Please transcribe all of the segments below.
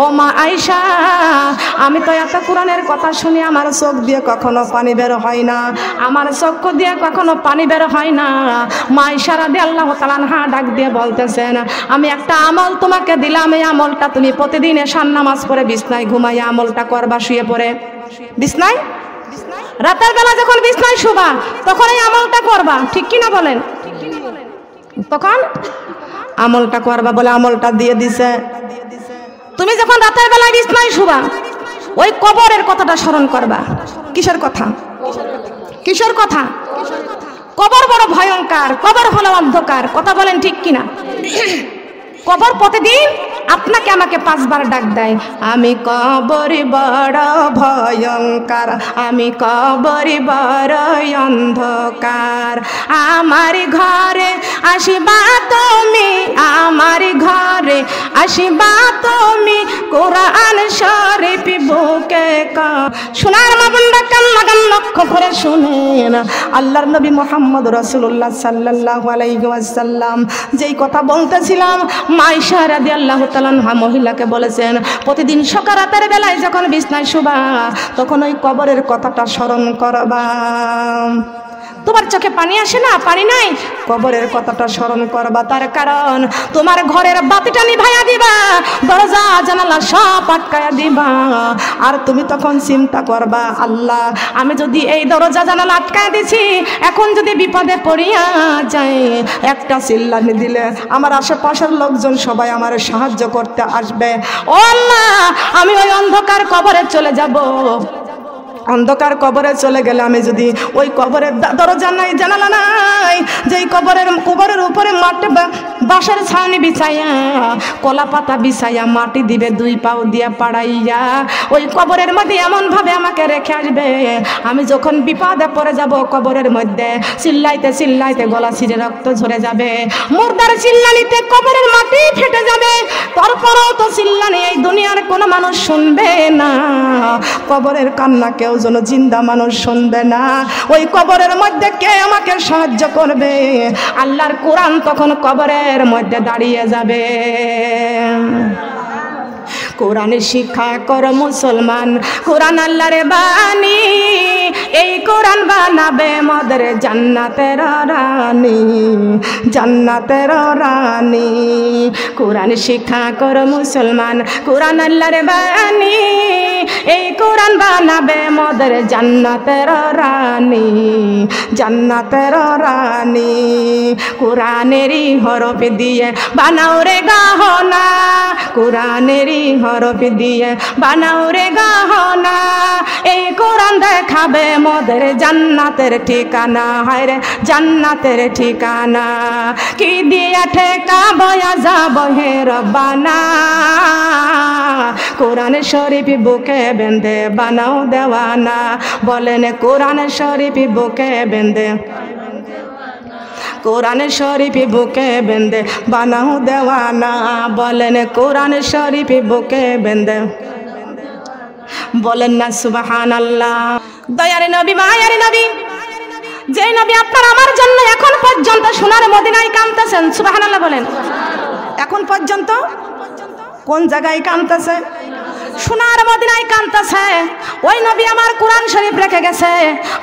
ও মা আয়েশা, আমি তো এত কোরআনের কথা শুনি আমার চোখ দিয়ে কখনো পানি বের হয় না, আমার চক্ষু দিয়ে কখনো পানি বের হয় না। মা আয়েশা রাদিয়াল্লাহু তাআলা আনহা ডাক দিয়ে বলতেছেন, আমি একটা আমল তোমাকে দিলাম, এই আমলটা তুমি প্রতিদিন এশার নামাজ পড়ে বিছনায় ঘুমাইয়া আমলটা করবা, শুয়ে পড়ে বিছনায়, রাতের বেলা যখন বিছনায় শুবা তখন এই আমলটা করবা, ঠিক কি না বলেন? তখন আমলটা করবা বলে আমলটা দিয়ে দিছে। তুমি যখন রাতের বেলায় বিছনায় শুবা ওই কবরের কথাটা স্মরণ করবা। কিসের কথা? কিসের কথা? কবর বড় ভয়ঙ্কর, কবর হলো অন্ধকার, কথা বলেন ঠিক কিনা? কবর প্রতিদিন আপনাকে আমাকে 5 বার ডাক দেয়, আমি কবরে বড় ভয়ঙ্কর, আমি কবরে বড় অন্ধকার, আমার ঘরে আসিবা তুমি, আমার ঘরে আসিবা তুমি, কোরআন শরীফ বুকে শোনার মা বোনরা কান লাগান লক্ষ্য করে শুনেন। আল্লাহর নবী মুহাম্মদ রাসূলুল্লাহ সাল্লাল্লাহু আলাইহি ওয়াসাল্লাম যেই কথা বলতেছিলাম, মা আয়েশা রাদিয়াল্লাহু তাআলা আনহা মহিলাকে বলেছেন, প্রতিদিন সকাল রাতের বেলায় যখন বিছনায় শুবা তখন ওই কবরের কথাটা স্মরণ করবা। তোমার চোখে পানি আসে না? পানি নাই? কবরের কথাটা স্মরণ করবা। তার কারণ তোমার ঘরের বাতিটা নিভাইয়া দিবা, দরজা জানালা সব আটকায়া দিবা, আর তুমি তখন চিন্তা করবা, আল্লাহ আমি যদি এই দরজা জানালা আটকায়া দিছি, এখন যদি বিপদে পড়িয়া যায়, একটা চিল্লানি দিলে আমার আশেপাশের লোকজন সবাই আমার সাহায্য করতে আসবে, ও আল্লাহ আমি ওই অন্ধকার কবরে চলে যাব। অন্ধকার কবরে চলে গেলে আমি যদি ওই কবরের দরজা নাই, জানালা নাই, যেই কবরের উপরে মাটি বাঁশের ছাউনি বিছাইয়া, কলা পাতা বিছাইয়া মাটি দিবে 2 পাও দিয়া পাড়াইয়া, ওই কবরের মধ্যে এমন ভাবে আমাকে রেখে আসবে, আমি যখন বিপদে পড়ে যাব কবরের মধ্যে চিল্লাইতে চিল্লাইতে গলা ছিঁড়ে রক্ত ঝরে যাবে, মুর্দার চিল্লানিতে কবরের মাটি ফেটে যাবে, তারপরেও তো চিল্লানি এই দুনিয়ার কোনো মানুষ শুনবে না, কবরের কান্না কেউ যেন জিন্দা মানুষ শুনবে না, ওই কবরের মধ্যে কে আমাকে সাহায্য করবে? আল্লাহর কোরআন তখন কবরের মধ্যে দাঁড়িয়ে যাবে। কোরআনের শিক্ষা কর মুসলমান, কোরআন আল্লাহর বাণী, এই কোরআন বানাবে মদের জান্নাতের রানী, জান্নাতের রানী। কোরআন শিক্ষা কর মুসলমান, কোরআন আল্লাহর বাণী, এই কোরআন বানাবে মদের জান্নাতের রানী, জান্নাতের রানী। কোরআনেরই হরফ দিয়ে বানাও রে গহনা, কোরআনেরই হরফ দিয়ে বানাও রে গহনা, এই কোরআন দেখাবে মদের জান্নাতের ঠিকানা, হায় রে জান্নাতের ঠিকানা। কি দিয়া ঠেকাবো আযাব হে রব্বানা, কোরআন শরীফ বুকে বেঁধে বানাও দেওয়ানা, বলেন কোরআন শরীফ বুকে বেঁধে, কোরআন শরীফ বুকে বেঁধে বানাও দেওয়ানা, বলেন কোরআন শরীফ বুকে বেঁধে, বলেন না সুবহানাল্লাহ। দয়ার নবী, মায়ার নবী, যে নবী আপনার আমার জন্য এখন পর্যন্ত সোনার মদিনায় কাঁদতেছেন, সুবহানাল্লাহ বলেন। এখন পর্যন্ত কোন জায়গায় কাঁদতেছে? সোনার মদিনায় কাঁদতেছে। ওই নবী আমার কোরআন শরীফ রেখে গেছে।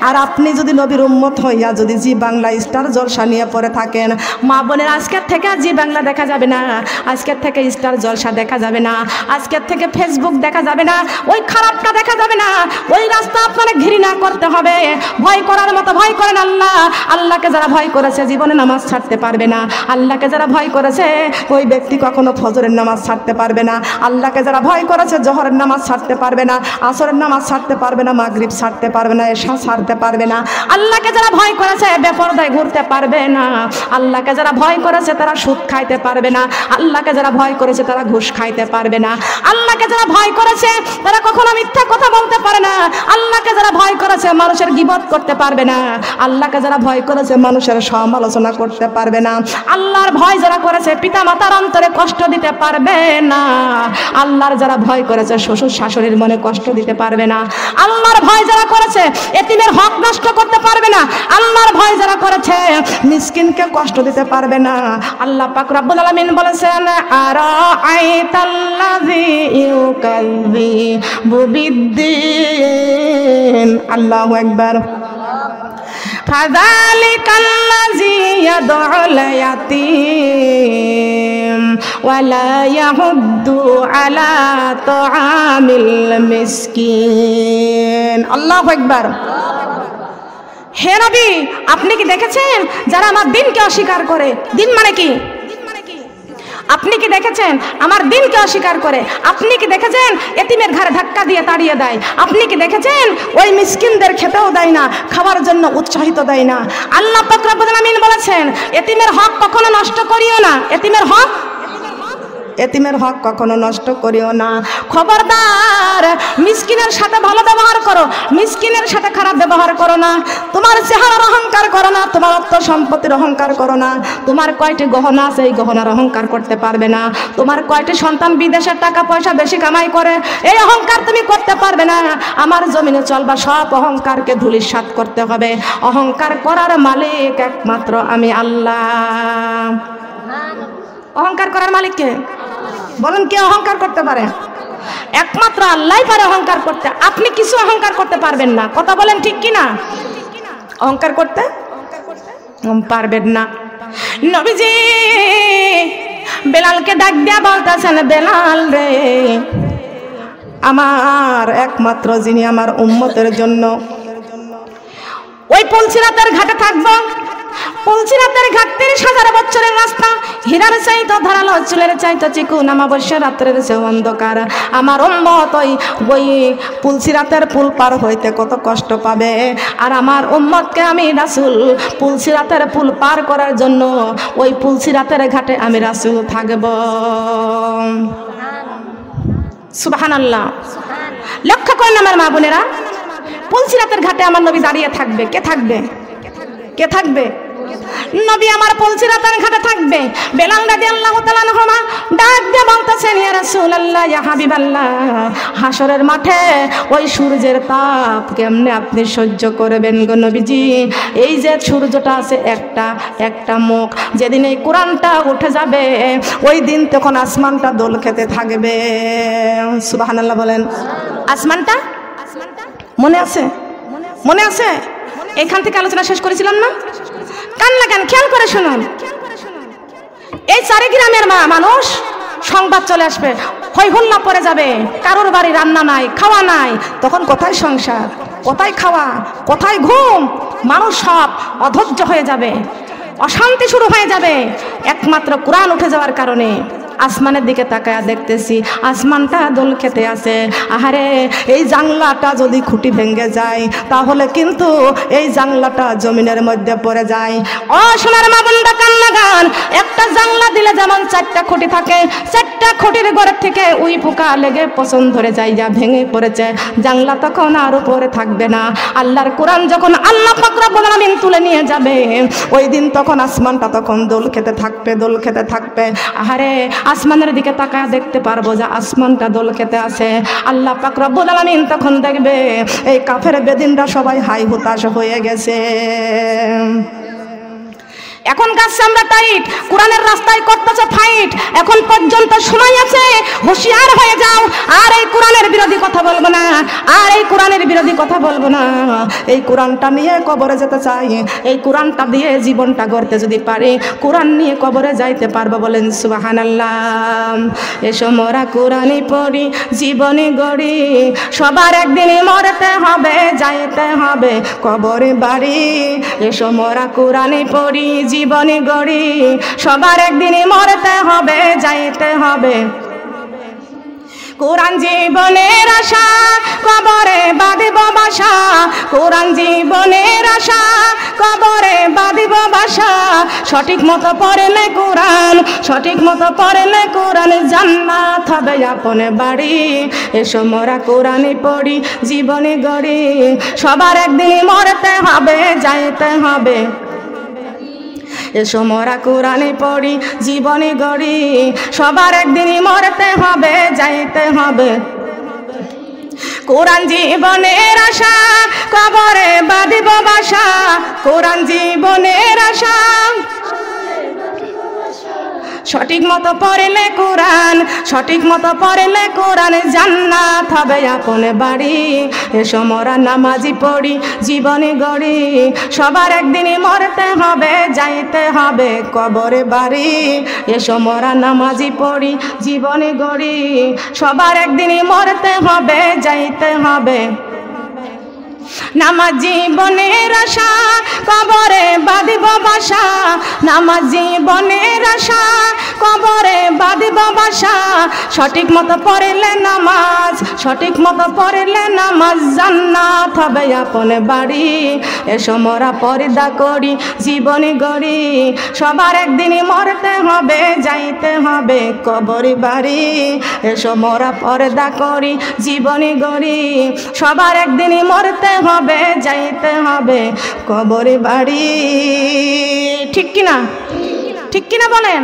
আর আপনি যদি নবীর উম্মত হইয়া যদি জি বাংলা স্টার জলসা নিয়ে পড়ে থাকেন, মা বোনের আজকের থেকে জি বাংলা দেখা যাবে না, আজকের থেকে স্টার জলসা দেখা যাবে না, আজকের থেকে ফেসবুক দেখা যাবে না, ওই খারাপটা দেখা যাবে না, ওই রাস্তা আপনারা ঘৃণা করতে হবে। ভয় করার মতো ভয় করেন আল্লাহ। আল্লাহকে যারা ভয় করেছে জীবনে নামাজ ছাড়তে পারবে না। আল্লাহকে যারা ভয় করেছে ওই ব্যক্তি কখনো ফজরের নামাজ ছাড়তে পারবে না। আল্লাহকে যারা ভয় করেছে জোহরের নামাজ ছাড়তে পারবে না, আসরের নামাজ ছাড়তে পারবে না, মাগরিব ছাড়তে পারবে না, এশা ছাড়তে পারবে না। আল্লাহকে যারা ভয় করেছে বেপরদায় ঘুরতে পারবে না। আল্লাহকে যারা ভয় করেছে তারা সুদ খাইতে পারবে না। আল্লাহকে যারা ভয় করেছে তারা ঘুষ খাইতে পারবে না। আল্লাহকে যারা ভয় করেছে তারা কখনো মিথ্যা কথা বলতে পারে না। আল্লাহকে যারা ভয় করেছে মানুষের গীবত করতে পারবে না। আল্লাহকে যারা ভয় করেছে মানুষের সমালোচনা করতে পারবে না। আল্লাহর ভয় যারা করেছে পিতা মাতার অন্তরে কষ্ট দিতে পারবে না। আল্লাহর যারা ভয় করেছে শ্বশুর শাশুড়ির মনে কষ্ট দিতে পারবে না। আল্লাহর ভয় যারা করেছে এতিমের হক নষ্ট করতে পারবে না। আল্লাহর ভয় যারা করেছে মিসকিনকে কষ্ট দিতে পারবে না। আল্লাহ পাক রব্বুল আলামিন বলেছেন আরাআইতাল্লাযী ইউকাযযিবু বিদ্দীন। আল্লাহু আকবার। ফাযালিকাল্লাযী ইয়াদউল ইয়াতীম ওয়া লা ইয়াহুদ্দু আলা তুআমিল মিসকিন। আল্লাহু আকবার। হে নবী, আপনি কি দেখেছেন যারা আমার দিনকে অস্বীকার করে? দিন মানে কি? আপনি কি দেখেছেন আমার দিনকে অস্বীকার করে? আপনি কি দেখেছেন এতিমের ঘাড়ে ধাক্কা দিয়ে তাড়িয়ে দেয়? আপনি কি দেখেছেন ওই মিসকিনদের খেতেও দেয় না, খাওয়ার জন্য উৎসাহিত দেয় না? আল্লাহ পাক রব্বুল আলামিন বলেছেন এতিমের হক কখনো নষ্ট করিও না। এতিমের হক কখনো নষ্ট করিও না। খবরদার, মিসকিনের সাথে ভালো ব্যবহার করো, মিসকিনের সাথে খারাপ ব্যবহার করো না। তোমার চেহারার অহংকার করো না, তোমার অর্থ সম্পত্তির অহংকার করো না। তোমার কয়টি গহনা আছে এই গহনার অহংকার করতে পারবে না। তোমার কয়টি সন্তান বিদেশের টাকা পয়সা বেশি কামাই করে এই অহংকার তুমি করতে পারবে না। আমার জমিনে চলবা সব অহংকারকে ধূলিসাৎ করতে হবে। অহংকার করার মালিক একমাত্র আমি আল্লাহ। অহংকার করার মালিক কে? বলেন, কে অহংকার করতে পারে? একমাত্র আল্লাহই পারে অহংকার করতে। আপনি কিছু অহংকার করতে পারবেন না। কথা বলেন ঠিক কি না? অহংকার করতে পারবেন না। নবীজি বেলালকে ডাক দিয়া বলতেছেন, বেলাল রে, আমার একমাত্র যিনি আমার উম্মতের জন্য ওই পুলসিরাতের ঘাটে থাকবো। পুলসিরাতের ঘাট 30,000 বছরের রাস্তা, হীরার চাইতো ধারালো, চুলের চাইতো চিকুন, অমাবস্যা রাত্রের চেয়ে অন্ধকার। আমার উম্মত ওই পুলসিরাতের পুল পার হইতে কত কষ্ট পাবে। আর আমার উম্মতকে আমি রাসূল পুলসিরাতের পুল পার করার জন্য ওই পুলসিরাতের ঘাটে আমি রাসূল থাকব। সুবহানাল্লাহ। লক্ষ্য করেন আমার মা বোনেরা, পুলসিরাতের ঘাটে আমার নবী দাঁড়িয়ে থাকবে। কে থাকবে? কে থাকবে? নবী আমার পুলসিরাতের ঘাটে থাকবে। বেলাল রাদিয়াল্লাহু তাআলা আনহু ডাক দিয়ে বলতেছেন, ইয়া রাসূলুল্লাহ, ইয়া হাবিবাল্লাহ, হাসরের মাঠে ওই সূর্যের তাপ কেমনে আপনি সহ্য করবেন গো নবীজি? এই যে সূর্যটা আছে একটা মুখ, যেদিন এই কোরআনটা উঠে যাবে ওই দিন তখন আসমানটা দোল খেতে থাকবে। সুবহানাল্লাহ বলেন। আসমানটা মনে আছে? মনে আছে? এখান থেকে আলোচনা শেষ করেছিলাম না? কান লাগান, খেয়াল করে শুনুন। এই চারি গ্রামের মানুষ সংবাদ চলে আসবে, হই হল্লা পড়ে যাবে, কারোর বাড়ি রান্না নাই, খাওয়া নাই। তখন কোথায় সংসার, কোথায় খাওয়া, কোথায় ঘুম? মানুষ সব অধৈর্য হয়ে যাবে, অশান্তি শুরু হয়ে যাবে, একমাত্র কোরআন উঠে যাওয়ার কারণে। আসমানের দিকে তাকায়া দেখতেছি আসমানটা দোল খেতে আছে। আহারে, এই জানলাটা যদি খুঁটি ভেঙে যায় তাহলে কিন্তু এই জানলাটা জমিনের মধ্যে পড়ে যায়। ও সোনার মা বোনরা, কান লাগান। একটা জানলা দিলে যেমন 4টা খুঁটি থাকে, 4টা খুঁটির ঘরের থেকে উই পোকা লেগে পছন্দ ধরে যায়, যা ভেঙে পড়েছে, জানলা তখন আর উপরে থাকবে না। আল্লাহর কোরআন যখন আল্লাহ পাক রব্বুল আলামিন তুলে নিয়ে যাবে ওই দিন তখন আসমানটা তখন দোল খেতে থাকবে, দোল খেতে থাকবে। আহারে, আসমানের দিকে তাকায় দেখতে পারবো যে আসমানটা দোল খেতে আছে। আল্লাহ পাক রব্বুল আলামিন তখন দেখবে এই কাফের বেদিনরা সবাই হাই হুতাশ হয়ে গেছে। এখন গাছে আমরা টাইট, কোরআনের রাস্তায় করতেছে ফাইট। এখন পর্যন্ত সময় আছে, হুঁশিয়ার হয়ে যাও। আর এই কোরআনের বিরোধী কথা বলবো না, আর এই কোরআনের বিরোধী কথা বলবো না। এই কোরআনটা নিয়ে কবরে যেতে চাই, এই কোরআনটা দিয়ে জীবনটা গড়তে যদি পারি, কোরআন নিয়ে কবরে যাইতে পারবো। বলেন সুবহানাল্লাহ। এসো মোরা কোরআনই পড়ি, জীবনে গড়ি, সবার একদিনই মরতে হবে, যাইতে হবে কবরে বাড়ি। এসো মোরা কোরআনই পড়ি, জীবনে গড়ি, সবার একদিনই মরতে হবে, যাইতে হবে। কোরআন জীবনের আশা, কবরে বাঁধিব বাসা। কোরআন জীবনের আশা, কবরে বাঁধিব বাসা। সঠিক মতো পড়লে কোরআন, সঠিক মতো পড়লে কোরআন, জান্নাত হবে আপন বাড়ি। এসো মোরা কোরআনই পড়ি, জীবনে গড়ি, সবার একদিনই মরতে হবে, যাইতে হবে। এসো মোরা কোরআনে পড়ি, জীবনে গড়ি, সবার একদিনই মরতে হবে, যাইতে হবে। কোরআন জীবনের আশা, কবরে বাঁধিব বাসা। কোরআন জীবনের আশা, সঠিক মতো পড়লে কোরআন, সঠিক মতো পড়লে কোরআন, জান্নাত হবে আপন বাড়ি। এসো মোরা নামাজি পড়ি, জীবনে গড়ি, সবার একদিনই মরতে হবে, যাইতে হবে কবরে বাড়ি। এসো মোরা নামাজি পড়ি, জীবনে গড়ি, সবার একদিনই মরতে হবে, যাইতে হবে। নামাজ জীবনের আশা, কবরে বাঁধিব বাসা। নামাজ জীবনের আশা, কবরে বাঁধিব বাসা। সঠিক মতো পড়লে নামাজ, সঠিক মতো পড়লে নামাজ, জান্নাত হবে আপন বাড়ি। এসো মোরা পর্দা করি, জীবনে গড়ি, সবার একদিনই মরতে হবে, যাইতে হবে কবরে বাড়ি। এসো মোরা পর্দা করি, জীবনে গড়ি, সবার একদিনই মরতে হবে, যাইতে হবে কবরে বাড়ি। ঠিক কিনা? ঠিক কিনা বলেন?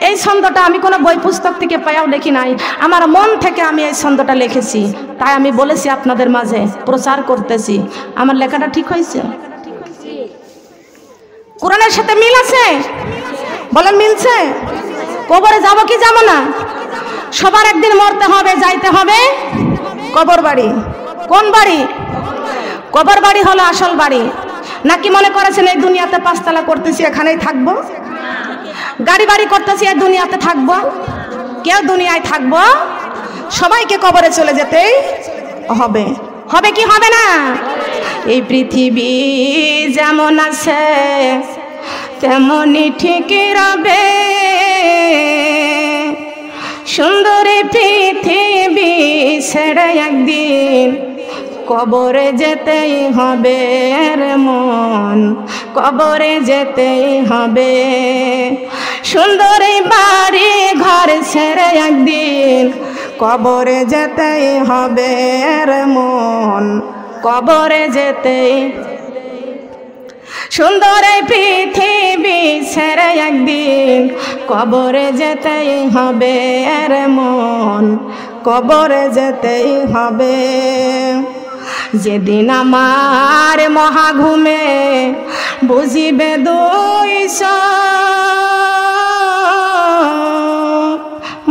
এই ছন্দটা আমি কোনো বই পুস্তক থেকে পাইয়াও লিখি নাই, আমার মন থেকে আমি এই ছন্দটা লিখেছি, তাই আমি বলেছি আপনাদের মাঝে প্রচার করতেছি। আমার লেখাটা ঠিক হয়েছে? কোরআনের সাথে মিল আছে? বলেন মিলছে? কবরে যাব কি যাব না? সবার একদিন মরতে হবে, যাইতে হবে কবর বাড়ি। কোন বাড়ি? কবর বাড়ি হলো আসল বাড়ি। নাকি মনে করেছেন এই দুনিয়াতে পাঁচতলা করতেছি এখানেই থাকবো, গাড়ি বাড়ি করতেছি এই দুনিয়াতে থাকবো? কেউ দুনিয়ায় থাকবো? সবাইকে কবরে চলে যেতেই হবে। হবে কি হবে না? এই পৃথিবী যেমন আছে তেমনই ঠিকই রবে, সুন্দরী পৃথিবী ছেড়ে একদিন কবরে যেতেই হবে রে মন, কবরে যেতেই হবে। সুন্দর বাড়ি ঘর ছেড়ে একদিন কবরে যেতেই হবে রে মন, কবরে যেতেই। সুন্দর পৃথিবী ছেড়ে একদিন কবরে যেতেই হবে রে মন, কবরে যেতেই হবে। যেদিন আমার মহাঘুমে বুঝিবে দুই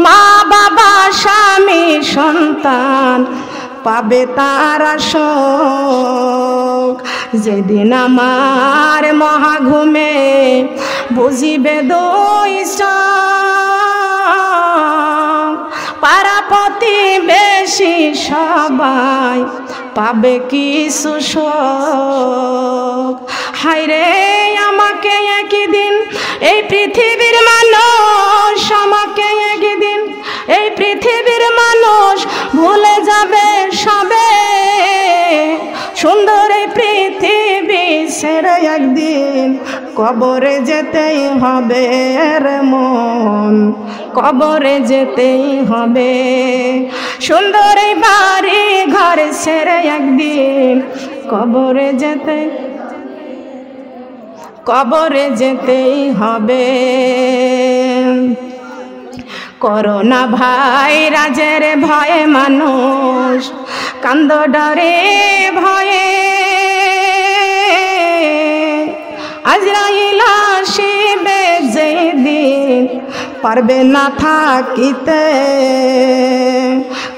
মা বাবা স্বামী সন্তান পাবে তারা শোক। যেদিন আমার মহাঘুমে বুঝিবে দুই পাড়া প্রতিবেশী সবাই পাবে কিছু শোক। হায়রে আমাকে একদিন এই পৃথিবীর মানুষ, আমাকে একদিন এই পৃথিবীর মানুষ ভুলে যাবে সবে। সুন্দর এই পৃথিবী ছেড়ে একদিন কবরে যেতেই হবে রে মন, কবরে যেতেই হবে। সুন্দর এই বাড়ি ঘর ছেড়ে একদিন কবরে যেতে, কবরে যেতেই হবে। করোনা ভাইরাসের ভয়ে মানুষ কান্দ ডরে ভয়ে, আজরাইল আসিবে যেদিন পারবে না থাকিতে।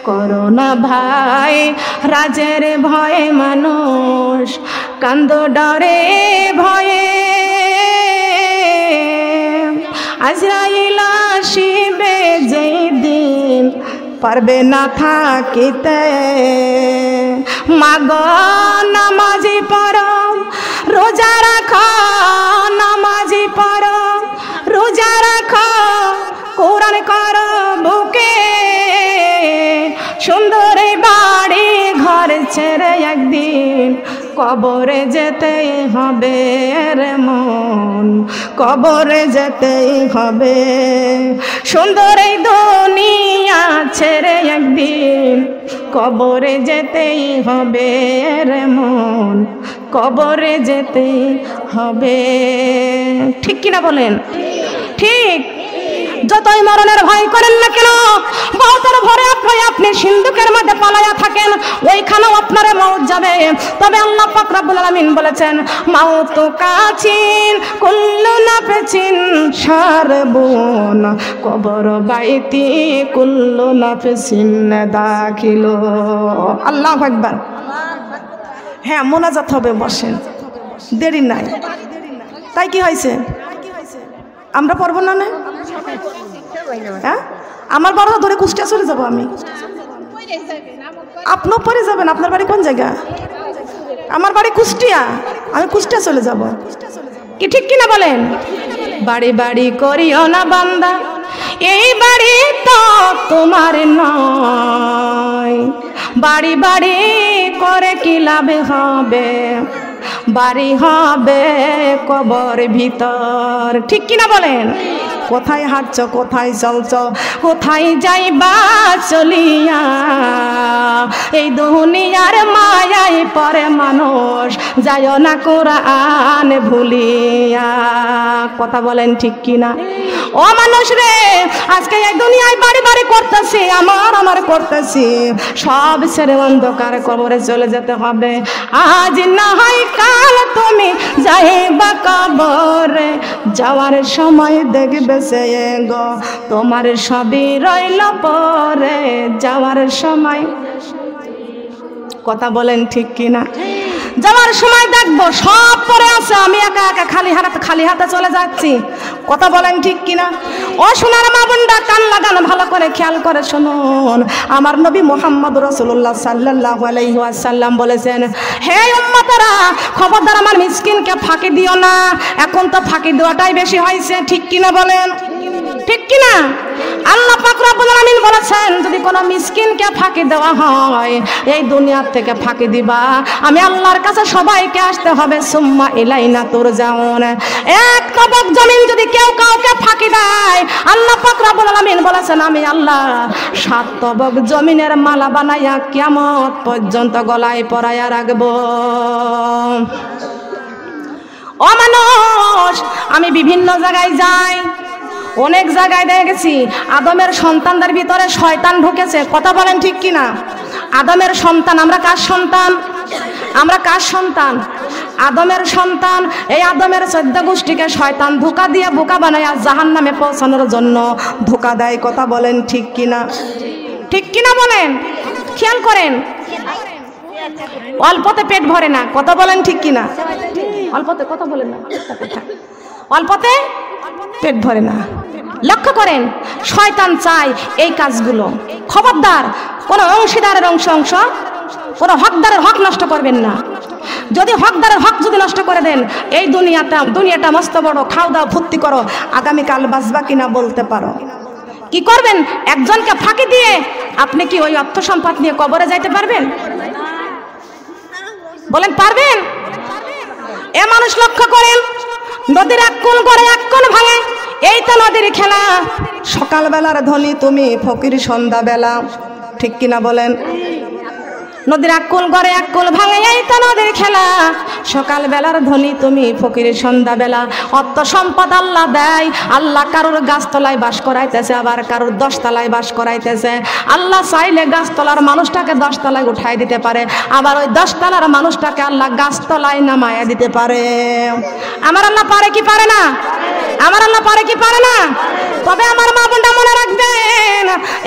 করোনা ভাইরাসের ভয়ে মানুষ কান্দ ডরে ভয়ে, আজরাইল আসিবে যেদিন পারবে না থাকিতে। মাগো নামাজি পড়ো রোজা রাখো, নামাজি পড়ো রোজা রাখো, কোরআন করো বুকে। সুন্দর বাড়ি ঘর ছেড়ে একদিন কবরে যেতেই হবে রে মন, কবরে যেতেই হবে। সুন্দর এই দুনিয়া ছেড়ে একদিন কবরে যেতেই হবে রে মন, কবরে যেতেই হবে। ঠিক কিনা বলেন? ঠিক। যতই মরণের ভয় করেন না কেন, বহুতর ভরে আপনি সিন্ধুকের মধ্যে পালাইয়া থাকেন, ওই তবে আল্লাহ পাক রব্বুল আলামিন বলেছেন মাউতু কাছিন কুল্লু নাফসিন শারবুন কবর বাইতি কুল্লু নাফসিন দাখিলু। আল্লাহু আকবার। হ্যাঁ, মোনাজাত হবে, বসেন, দেরি নাই। তাই কি হয়েছে? আমরা পড়বো না? হ্যাঁ, আমার বড় ধরে কুষ্টিয়া চলে যাবো আমি। আপনিও পরে যাবেন। আপনার বাড়ি কোন জায়গা? আমার বাড়ি কুষ্টিয়া, আমি কুষ্টিয়া চলে যাব। কি ঠিক কিনা বলেন? বাড়ি বাড়ি করিও না বান্দা, এই বাড়ি তো তোমার নয়। বাড়ি বাড়ি করে কি লাভ হবে? বাড়ি হবে কবর ভিতর। ঠিক কিনা বলেন? কোথায় হাঁটছ, কোথায় চলছ, কোথায় যাইবা চলিয়া? এই দুনিয়ার মায়ায় পরে মানুষ যায় না কোরআন ভুলিয়া। কথা বলেন ঠিক কিনা? ও মানুষ রে, আজকে এই দুনিয়ায় বাড়ি বাড়ি করতেছি, আমার করতেছি, সব ছেড়ে অন্ধকার কবরে চলে যেতে হবে। আজ না হয় কাল তুমি যাইবা কবরে, যাওয়ার সময় দেখবে সে গো তোমার সবই রইল পরে, যাওয়ার সময়। কথা বলেন ঠিক কিনা? যাওয়ার সময় দেখবো সব পরে আছে, আমি একা একা খালি হাতে চলে যাচ্ছি। কথা বলেন ঠিক কিনা? ও সোনার মা বোনরা, কান লাগান, ভালো করে খেয়াল করে শুনুন। আমার নবী মুহাম্মদ রাসূলুল্লাহ সাল্লাল্লাহু আলাইহি ওয়াসাল্লাম বলেছেন, হে উম্মতেরা, খবরদার আমার মিসকিনকে ফাঁকি দিও না। এখন তো ফাঁকি দেওয়াটাই বেশি হয়েছে। ঠিক কিনা বলেন? ঠিক কিনা? আল্লাহ পাক রব্বুল আলামিন বলেছেন, যদি কোনো মিসকিনকে ফাঁকি দেওয়া হয়, এই দুনিয়ার থেকে ফাঁকি দিবা, আমি আল্লাহর কাছে সবাইকে আসতে হবে। সুম্মা ইলাইনা তুরজাউন। এক তবক জমিন যদি কেউ কাউকে ফাঁকি দেয়, আল্লাহ পাক রব্বুল আলামিন বলেছেন, আমি আল্লাহ 7 তবক জমিনের মালা বানাইয়া কিয়ামত পর্যন্ত গলায় পরাইয়া রাখবো। ও মানুষ, আমি বিভিন্ন জায়গায় যাই, অনেক জায়গায় দেখেছি আদমের সন্তানদের ভিতরে শয়তান ঢুকেছে। কথা বলেন ঠিক কিনা? আদমের সন্তান। আমরা কার সন্তান? আমরা কার সন্তান? আদমের সন্তান। এই আদমের 14 গোষ্ঠীকে শয়তান ধোঁকা দিয়ে বোকা বানায় জাহান্নামে পৌঁছানোর জন্য ধোঁকা দেয়। কথা বলেন ঠিক কিনা? ঠিক কিনা বলেন? খেয়াল করেন, অল্পতে পেট ভরে না। কথা বলেন ঠিক কিনা? অল্পতে, কথা বলেন না, অল্পতে পেট ভরে না। লক্ষ্য করেন, শয়তান চায় এই কাজগুলো। খবরদার, কোনো অংশীদারের অংশ কোনো হকদারের হক নষ্ট করবেন না। যদি হকদারের হক যদি নষ্ট করে দেন, এই দুনিয়াটা মস্ত বড়, খাও দাও ফুর্তি করো, আগামীকাল বাঁচবা কিনা বলতে পারো। কি করবেন? একজনকে ফাঁকি দিয়ে আপনি কি ওই অর্থ সম্পদ নিয়ে কবরে যাইতে পারবেন? বলেন পারবেন? এ মানুষ লক্ষ্য করেন, নদীর এক কোণ করে এক কোণ ভাঙে, এই তো নদীর খেলা। সকালবেলার ধনী তুমি, ফকির সন্ধ্যাবেলা। ঠিক কিনা বলেন? নদীর এক কোণ করে এক কোণ ভাঙে, এই তো নদীর খেলা। সকালবেলার ধনী তুমি, ফকিরের সন্ধ্যাবেলা। অর্থ সম্পদ আল্লাহ দেয়। আল্লাহ কারোর গাছতলায় বাস করাইতেছে, আবার কারোর 10 তলায় বাস করাইতেছে। আল্লাহ চাইলে গাছতলার মানুষটাকে 10 তলায় উঠাই দিতে পারে, আবার ওই 10 তলার মানুষটাকে আল্লাহ গাছতলায় নামায়া দিতে পারে। আমার আল্লাহ পারে কি পারে না? আমার আল্লাহ পারে কি পারে না? তবে আমার মা বোনটা মনে রাখবেন,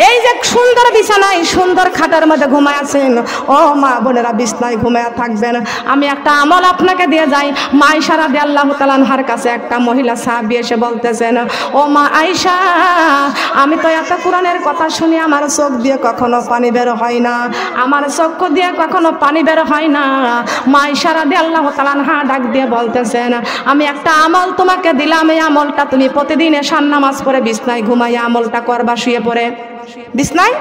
এই যে সুন্দর বিছানায় সুন্দর খাটের মধ্যে ঘুমায় আছেন, ও মা বোনেরা বিছানায় ঘুমায়া থাকবেন। আমি একটা আমল আপনাকে দিয়ে যাই। মা আয়েশা রাদিয়াল্লাহু তাআলা আনহার কাছে একটা মহিলা সাহাবী এসে বলতেছেন, ও মা আয়েশা, আমি তো এত কোরআনের কথা শুনি, আমার চোখ দিয়ে কখনো পানি বের হয় না, আমার চক্ষু দিয়ে কখনো পানি বের হয় না। মা আয়েশা রাদিয়াল্লাহু তাআলা আনহা ডাক দিয়ে বলতেছেন, আমি একটা আমল তোমাকে দিলাম, এই আমলটা তুমি প্রতিদিন এশার নামাজ পড়ে বিছনায় ঘুমাইয়া আমলটা করবা। শুয়ে পড়ে বিছনায়,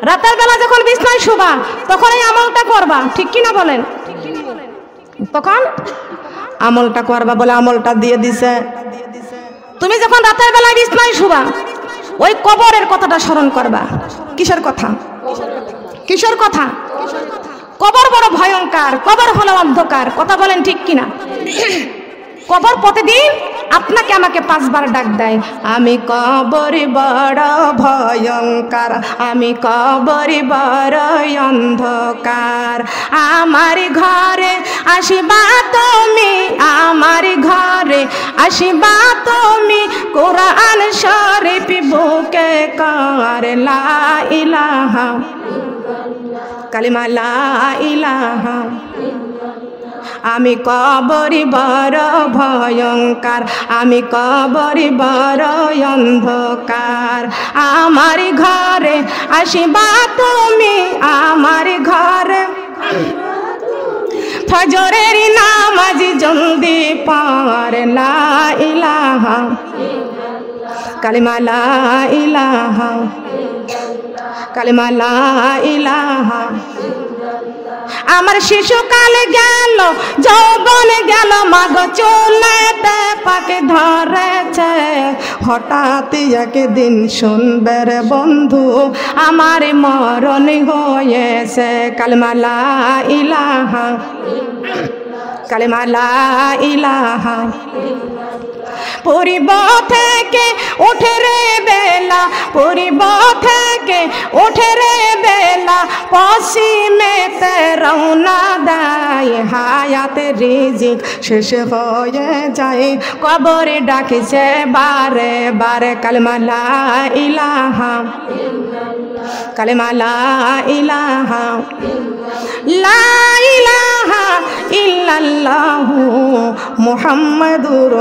রাতের বেলা যখন বিছনায় শুবা, তখন এই আমলটা করবা। ঠিক কিনা বলেন? তখন আমলটা করবা বলে আমলটা দিয়ে দিছে। তুমি যখন রাতের বেলায় বিছনায় শুবা, ওই কবরের কথাটা স্মরণ করবা। কিসের কথা? কিসের কথা? কবর বড় ভয়ঙ্কর, কবর হলো অন্ধকার। কথা বলেন ঠিক কিনা? কবর প্রতিদিন আপনাকে আমাকে 5 বার ডাক দেয়, আমি কবর বড় ভয়ঙ্কর, আমি কবর বড় অন্ধকার। আমার ঘরে আসিবা তুমি, আমার ঘরে আসিবা তুমি, কোরআন শরীফ বুকে কর লা ইলাহা, কালিমা লা ইলাহা। আমি কবরি বড় ভয়ঙ্কর, আমি কবরি বড় অন্ধকার। আমার ঘরে আসিবা তুমি, আমার ঘরে ফজরের নামাজ জলদি পড় লা ইলাহা, কালিমা লা ইলাহা, কালিমা লা ইলাহা। আমার শিশুকাল গেল, যৌবন গেল, মাগ চুলেতে পাকে ধরেছে। হঠাৎ একদিন শুনবে রে বন্ধু, আমার মরণ হয়েছে। কালিমা লা ইলাহা, কালিমা লা ইলাহা। পূর্ব থেকে উঠে রে বেলা, পূর্ব থেকে উঠে রে বেলা, পশ্চিমেতে রওনা দেয়। হায়াতে রিজিক শেষ হয়ে যায়, কবরে ডাকিছে বারে বারে। কালিমা লা ইলাহা, কালিমা লা ইলাহা, লা ইলাহা ইল্লাল্লাহু মুহাম্মাদুর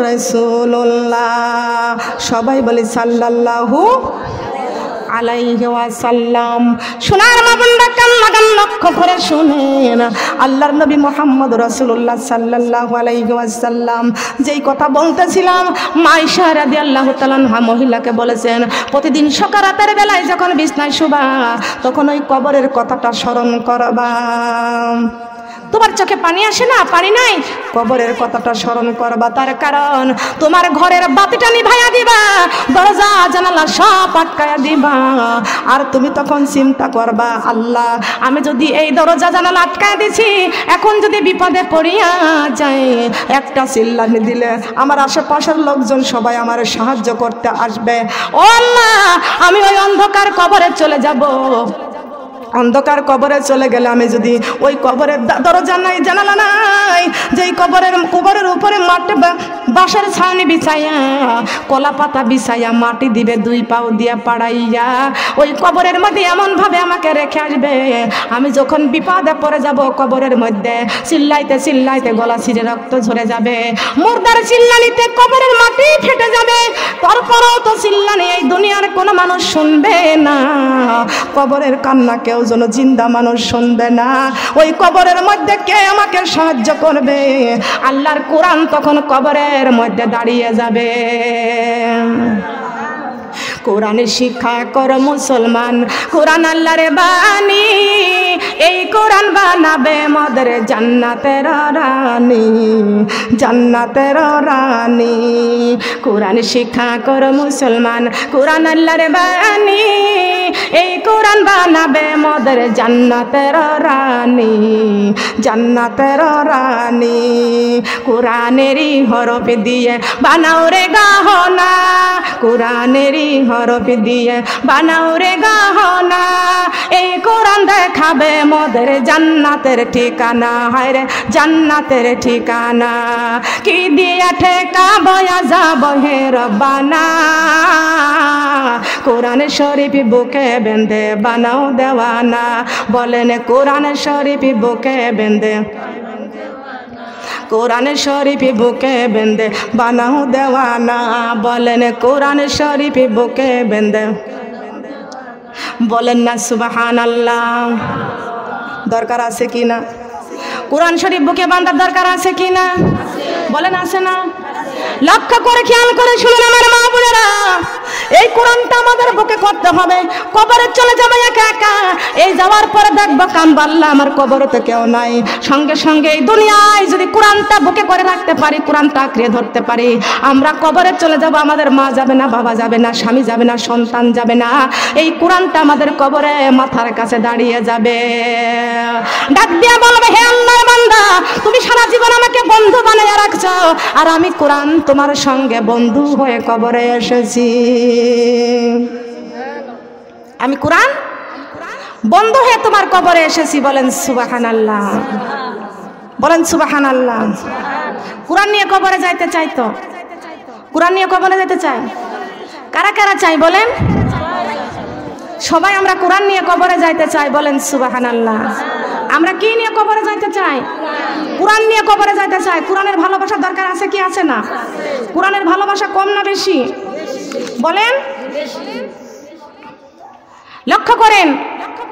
রাসূলুল্লাহ। সবাই বলি সাল্লাল্লাহু আলাইহি ওয়াসাল্লাম। সোনার মা বোনরা কান লাগান, লক্ষ্য করে শুনেন। আল্লাহর নবী মুহাম্মদ রাসূলুল্লাহ সাল্লাল্লাহু আলাইহি ওয়াসাল্লাম যেই কথা বলতেছিলাম, মা আয়েশা রাদিয়াল্লাহু তাআলা আনহা মহিলাকে বলেছেন, প্রতিদিন সকাল রাতের বেলায় যখন বিছনায় শুবা, তখন ওই কবরের কথাটা স্মরণ করবা। তোমার চোখে পানি আসে না? পানি নাই? কবরের কথাটা স্মরণ করবা। তার কারণ তোমার ঘরের বাতিটা নিভাইয়া দিবা, দরজা জানালা সব আটকায়া দিবা। আর তুমি তখন চিন্তা করবা, আল্লাহ আমি যদি এই দরজা জানালা আটকায় দিছি, এখন যদি বিপদে পড়িয়া যায়, একটা চিল্লানি দিলে আমার আশেপাশের লোকজন সবাই আমার সাহায্য করতে আসবে। ও আল্লাহ, আমি ওই অন্ধকার কবরে চলে যাব। অন্ধকার কবরে চলে গেলে আমি যদি ওই কবরের দরজা নাই, জানালা নাই, যেই কবরের উপরে মাটি বাঁশের ছাউনি বিছাইয়া, কলা পাতা বিছাইয়া মাটি দিবে 2 পাও দিয়া পাড়াইয়া, ওই কবরের মধ্যে এমন ভাবে আমাকে রেখে আসবে, আমি যখন বিপদে পড়ে যাব কবরের মধ্যে চিল্লাইতে চিল্লাইতে গলা ছিঁড়ে রক্ত ঝরে যাবে। মুর্দার চিল্লানিতে কবরের মাটি ফেটে যাবে। তারপরেও তো চিল্লানি এই দুনিয়ার কোনো মানুষ শুনবে না। কবরের কান্না কেউ যেন জিন্দা মানুষ শুনবে না। ওই কবরের মধ্যে কে আমাকে সাহায্য করবে? আল্লাহর কোরআন তখন কবরের মধ্যে দাঁড়িয়ে যাবে। কোরআনের শিক্ষা কর মুসলমান, কোরআন আল্লাহর বাণী, এই কোরআন বানাবে মদের জান্নাতের রানী, জান্নাতের রানী। কোরআন শিক্ষা কর মুসলমান, কোরআন আল্লাহর বাণী, এই কোরআন বানাবে মদের জান্নাতের রানী, জান্নাতের রানী। কোরআনেরই হরফ দিয়ে বানাও রে গহনা, কোরআনেরই হরফ দিয়ে বানাও রে গহনা, এই কোরআন দেখাবে মোদের জান্নাতের ঠিকানা। হায় রে জান্নাতের ঠিকানা, কি দিয়া ঠেকাবো যাব হে রব্বানা। কোরআন শরীফ বুকে বেঁধে বানাও দেওয়ানা, বলেন কোরআন শরীফ বুকে বেঁধে, কোরআন শরীফ বুকে বেঁধে বানাও দেওয়ানা, বলেন কোরআন শরীফ বুকে বেঁধে, বলেন না সুবহানাল্লাহ। দরকার আছে কি না? কোরআন শরীফ বুকে বাঁধার দরকার আছে কি না? বলেন আছে না? লক্ষ্য করে খেয়াল করে শুনুন আমার মা বোনেরা, এই কোরআনটা আমাদের বুকে করতে হবে। কবরে চলে যাবে একা একা, এই যাওয়ার পরে দেখবো কামবা আল্লাহ আমার কবরে তো কেউ নাই। সঙ্গে সঙ্গে এই দুনিয়ায় যদি কোরআনটা বুকে করে রাখতে পারি, কোরআনটা আঁকড়ে ধরতে পারি, আমরা কবরে চলে যাব। আমাদের মা যাবে না, বাবা যাবে না, স্বামী যাবে না, সন্তান যাবে না, এই কোরআনটা আমাদের কবরে মাথার কাছে দাঁড়িয়ে যাবে। ডাক দিয়ে বলবে, হে আল্লাহর বান্দা, তুমি সারা জীবন আমাকে বন্ধু বানিয়ে রাখছো, আর আমি কোরআন তোমার সঙ্গে বন্ধু হয়ে কবরে এসেছি। আমি কোরআন বন্ধু হয়ে তোমার কবরে এসেছি। বলেন সুবহানাল্লাহ, বলেন সুবহানাল্লাহ। কোরআন নিয়ে কবরে যাইতে চাই তো? কোরআন নিয়ে কবরে যেতে চাই? কারা কারা চাই বলেন? সবাই আমরা কোরআন নিয়ে কবরে যাইতে চাই। বলেন সুবহানাল্লাহ। আমরা কি নিয়ে কবরে যাইতে চাই? কোরআন নিয়ে কবরে যাইতে চাই। কোরআনের ভালোবাসা দরকার আছে কি আছে না? কোরআনের ভালোবাসা কম না বেশি? বলেন, লক্ষ্য করেন,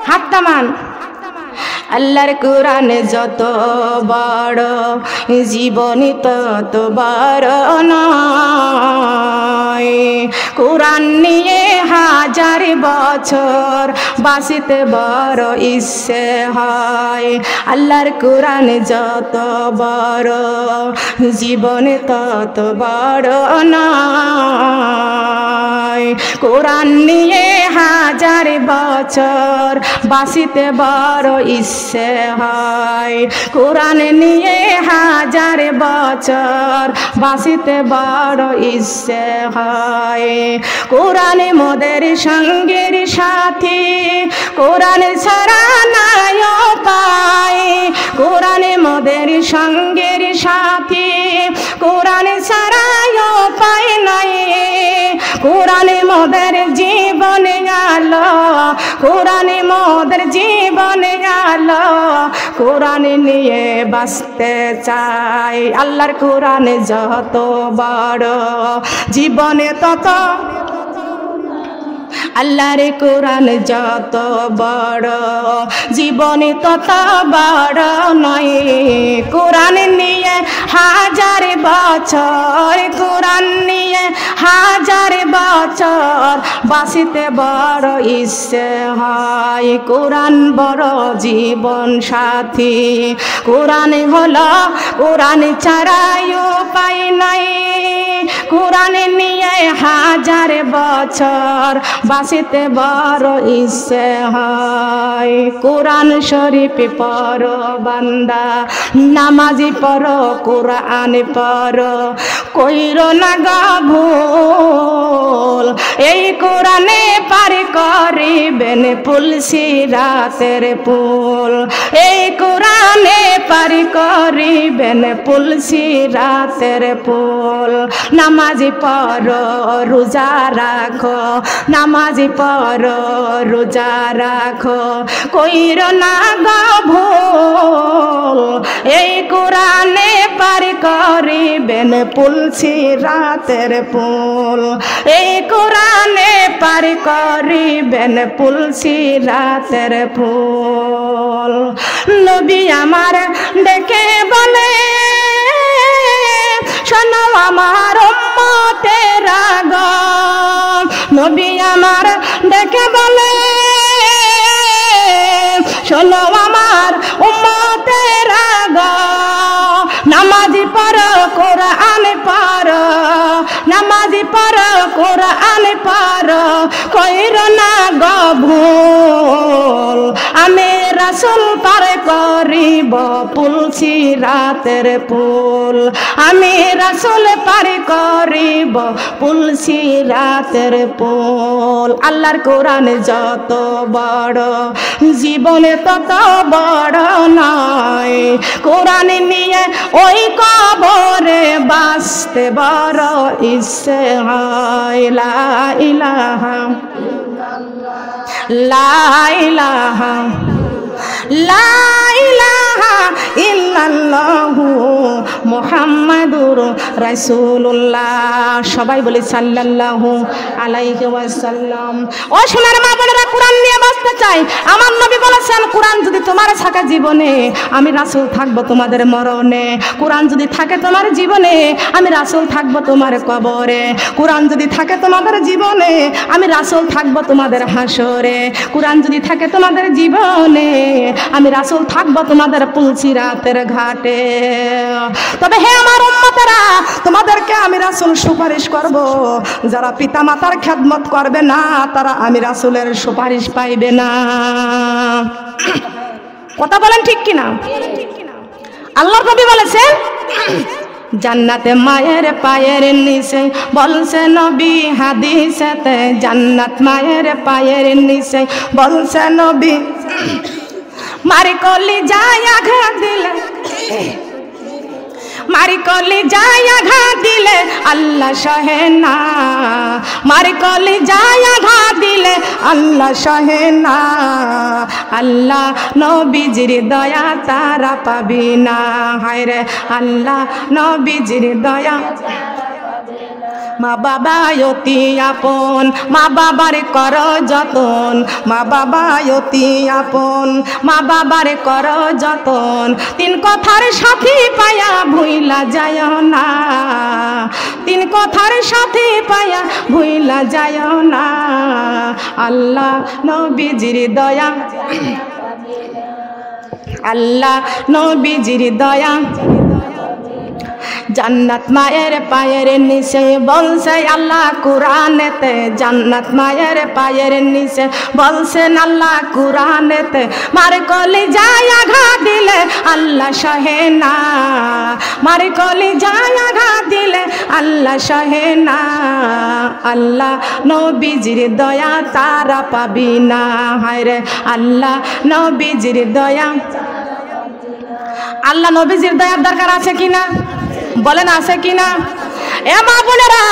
হাত নামান। আল্লাহর কোরআন যত বড়, জীবনী তত বড় নয়। কোরআন নিয়ে হাজার বছর বাঁচিতে বড় ইচ্ছে হয়। আল্লাহর কোরআন যত বড়, জীবনী তত বড় নয়। কোরআন নিয়ে হাজার বছর বাঁচিতে বড় ইচ্ছে হয়। কোরআন নিয়ে হাজার বছর বাঁচিতে বড় ইচ্ছে হয়। কোরআন মোদের সঙ্গের সাথী, কোরআন ছাড়া নাই উপায়। কোরআন মোদের সঙ্গের সাথী, কোরআন ছাড়া উপায় নাই। কোরআন মোদের জীবনে আলো, কোরআন মোদের জীবনে আলো। কোরআন নিয়ে বাঁচতে চাই। আল্লাহর কোরআন যত বড়, জীবনে তত। আল্লাহর কোরআন যত বড়, জীবনে তত বড় নয়। কোরআন নিয়ে হাজার বছর, কোরআন নিয়ে হাজার বছর বাঁচিতে বড় ইচ্ছে হয়। কোরআন বড় জীবন সাথী, কোরআন হলো, কোরআন ছাড়াই উপায় নাই। কোরআন নিয়ে হাজার বছর বাঁচিতে বড় ইচ্ছে হয়। কোরআন শরীফ পড়ো বান্দা, নামাজি পড়ো, কোরআন পড়ো, কইরো না গো ভুল। এই কোরআনে পার করিবেন পুল সিরাতের পুল। এই কোরআনে পার করিবেন পুল সিরাতের পুল। নামাজি পড়ো, রোজা রাখো, নামাজি পড়ো, রোজা রাখো, কইরো না গো ভুল। এই কোরআনে পার করিবেন পুল সিরাতের পুল। এই কোরআনে পার করিবেন পুল সিরাতের পুল। নবী আমার ডেকে বলে, শোনো আমার উম্মতেরা গো। নবী আমার ডেকে বলে, শোনো আমার উম্মতেরা গো। নামাজি পড়ো, কোরআন পড়ো, নামাজি পড়ো, কোরআন পড়ো, কইরো না গো ভুল। আমি রাসূল পার করিব পুল সিরাতের পুল। আমি রাসূল পার করিব পুল সিরাতের পুল। আল্লাহর কোরআন যত বড়, জীবনে তত বড় নয়। কোরআন নিয়ে ওই কবরে বাঁচতে বড় ইচ্ছে হয়। লা ইলাহা, লা ইলাহা, লা ইলাহা ইল্লাল্লাহু মুহাম্মাদুর রাসূলুল্লাহ। সবাই বলি সাল্লাল্লাহু আলাইহি ওয়াসাল্লাম। ও সোনার মা বোনেরা, কোরআন নিয়ে বাঁচতে চাই। আমার নবী বলেছে, বলছেন কোরআন যদি তোমার থাকে জীবনে আমি রাসূল থাকবো তোমাদের মরণে, কোরআন যদি থাকে তোমার জীবনে আমি রাসূল থাকবো তোমার কবরে, কোরআন যদি থাকে তোমাদের জীবনে আমি রাসূল থাকবো তোমাদের হাসরে, কোরআন যদি থাকে তোমাদের জীবনে আমি রাসূল থাকবো তোমাদের পুলসিরাতের ঘাটে। তবে হে আমার উম্মতেরা, তোমাদেরকে আমি রাসূল সুপারিশ করব, যারা পিতামাতার খেদমত করবে না তারা আমি রাসূলের সুপারিশ পাইবে না। কথা বলেন ঠিক কিনা? আল্লাহর নবী বলেছেন জান্নাতে মায়ের পায়ের নিচে, বলছে নবী হাদিসেতে জান্নাত মায়ের পায়ের নিচে, বলছে নবী মারি কলি যায় আঘাত দিলে, মারি কলি যায় আঘাত দিলে আল্লাহ সহে না, মারি কলি যায় আঘাত দিলে আল্লাহ সহে না, আল্লাহ নবীজির দয়া তারা পাবি না, হায় রে আল্লাহ নবীজির দয়া। মা বাবা অতি আপন, মা বাবার কর যতন, মা বাবা অতি আপন, মা বাবার কর যতন, তিন কথার সাথী পায়া ভুইলা যায় না, তিন কথার সাথী পায়া ভুইলা যায় না, আল্লাহ নবীজির দয়া, আল্লাহ নবীজির দয়া। জান্নাত মায়ের পায়ের নিচে, বলছে আল্লাহ কুরআনেতে, জান্নাত মায়ের পায়ের নিচে, বলছেন আল্লাহ কুরআনেতে, মার কলি যায় আঘাত দিলে আল্লাহ সহে না, মার কলি যায় আঘাত দিলে আল্লাহ সহে না, আল্লাহ নবীজির দয়া তারা পাবি না, হায় রে আল্লাহ নবীজির দয়া। আল্লাহ নবীজির দয়ার দরকার আছে কিনা বলেন, আছে কিনা? এ মা বোনেরা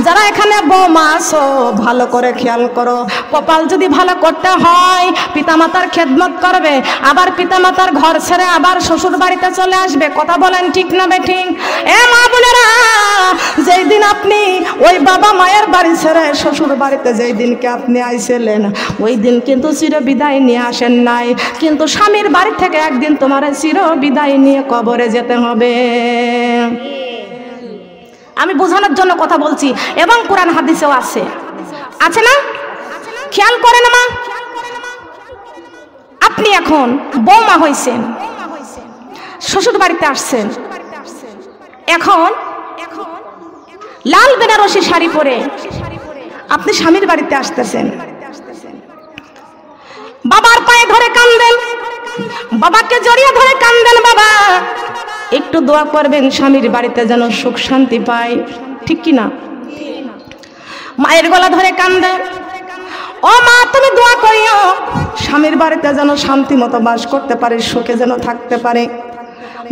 যারা এখানে বৌমা আছো ভালো করে খেয়াল করো, কপাল যদি ভালো করতে হয় পিতামাতার খেদমত করবে, আবার পিতামাতার ঘর ছেড়ে আবার শ্বশুর বাড়িতে চলে আসবে। কথা বলেন ঠিক না বেঠিক? এ মা বোনেরা যেই দিন আপনি ওই বাবা মায়ের বাড়ি ছেড়ে শ্বশুর বাড়িতে যেই দিনকে আপনি আইছিলেন ওই দিন কিন্তু চির বিদায় নিয়ে আসেন নাই, কিন্তু স্বামীর বাড়ি থেকে একদিন তোমার চির বিদায় নিয়ে কবরে যেতে হবে। আমি বোঝানোর জন্য কথা বলছি, এবং কোরআন হাদিসেও আছে, আছে না? খেয়াল করেন মা, আপনি এখন বৌমা হয়েছেন, শ্বশুর বাড়িতে আসছেন, এখন লাল বেনারসি শাড়ি পরে আপনি স্বামীর বাড়িতে আসতেছেন, বাবার পায়ে ধরে কান্দেন, বাবাকে জড়িয়ে ধরে কান্দেন, বাবা একটু দোয়া করবেন স্বামীর বাড়িতে যেন সুখ শান্তি পায়, ঠিক কি না? মায়ের গলা ধরে কান্দে, ও মা তুমি দোয়া করিও স্বামীর বাড়িতে যেন শান্তি মতো বাস করতে পারে, সুখে যেন থাকতে পারে।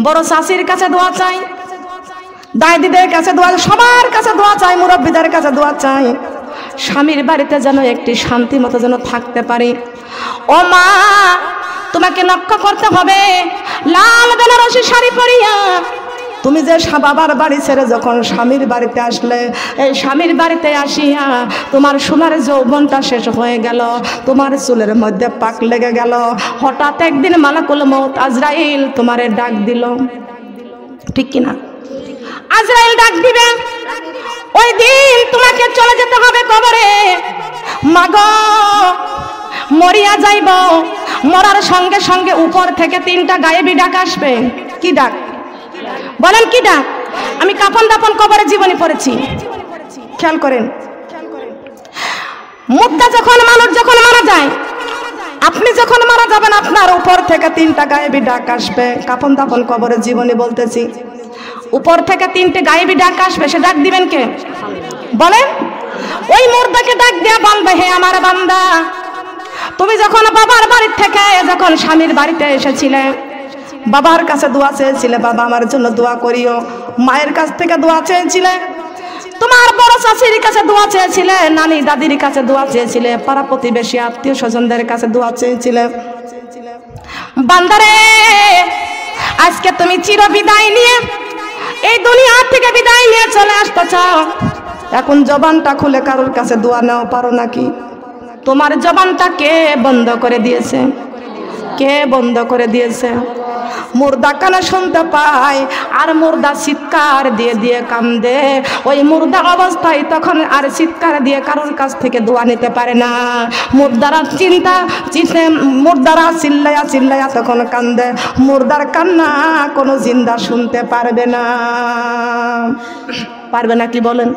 বড় শাশুড়ির কাছে দোয়া চাই, দাদিদের কাছে দোয়া, সবার কাছে দোয়া চাই, মুরব্বীদের কাছে দোয়া চাই, স্বামীর বাড়িতে যেন একটি শান্তি মতো যেন থাকতে পারে। ও মা তোমাকে লক্ষ্য করতে হবে, লাল বেনারসি শাড়ি পরিয়া তুমি যে বাবার বাড়ি ছেড়ে যখন স্বামীর বাড়িতে আসলে, এই স্বামীর বাড়িতে আসিয়া তোমার সোনার যৌবনটা শেষ হয়ে গেল, তোমার চুলের মধ্যে পাক লেগে গেল, হঠাৎ একদিন মালাকুল মউত আজরাইল তোমারে ডাক দিল, ঠিক কিনা? আজরাইল ডাক দিবে, ওই দিন তোমাকে চলে যেতে হবে কবরে। মাগো মরিয়া যাইব, মরার সঙ্গে সঙ্গে উপর থেকে তিনটা গায়েবী ডাক আসবে। কি ডাক বলেন? কি ডাক? আমি কাফন দাফন কবরে জীবনী পড়েছি, খেয়াল করেন। মুদ্দা যখন মানুষ যখন মারা যায়, আপনি যখন মারা যাবেন আপনার উপর থেকে তিনটা গায়েবী ডাক আসবে। কাফন দাফন কবরে জীবনী বলতেছি, উপর থেকে তিনটে গায়েবী ডাক আসবে। সে ডাক দিবেন কে বলেন? ওই মুর্দাকে ডাক দিয়ে বলবে, হে আমার বান্দা তুমি যখন বাবার বাড়ি থেকে যখন স্বামীর বাড়িতে এসেছিলে, বাবার কাছে দোয়া চেয়েছিলে, বাবা আমার জন্য দোয়া করিও, মায়ের কাছ থেকে দোয়া চেয়েছিলে, তোমার বড় শাশুড়ির কাছে দোয়া চেয়েছিলে, নানি দাদির কাছে দোয়া চেয়েছিলে, পাড়া প্রতিবেশী আত্মীয় স্বজনদের কাছে দোয়া চেয়েছিলে। বান্দারে আজকে তুমি চির বিদায় নিয়ে এই দুনিয়া থেকে বিদায় নিয়ে চলে আসতে চাও, এখন জবানটা খুলে কারোর কাছে দোয়া নাও পারো নাকি? তোমার জবানটা কে বন্ধ করে দিয়েছে? কে বন্ধ করে দিয়েছে? মুর্দা কানে শুনতে পায় আর মুর্দা চিৎকার দিয়ে দিয়ে কান্দে। ওই মুর্দা অবস্থায় তখন আর চিৎকার দিয়ে কারোর কাছ থেকে দোয়া নিতে পারে না। মুর্দারা মুর্দারা চিল্লায়া চিল্লায়া তখন কান্দে। মুর্দার কান্না কোনো জিন্দা শুনতে পারবে না। পারবে না কি বলেন?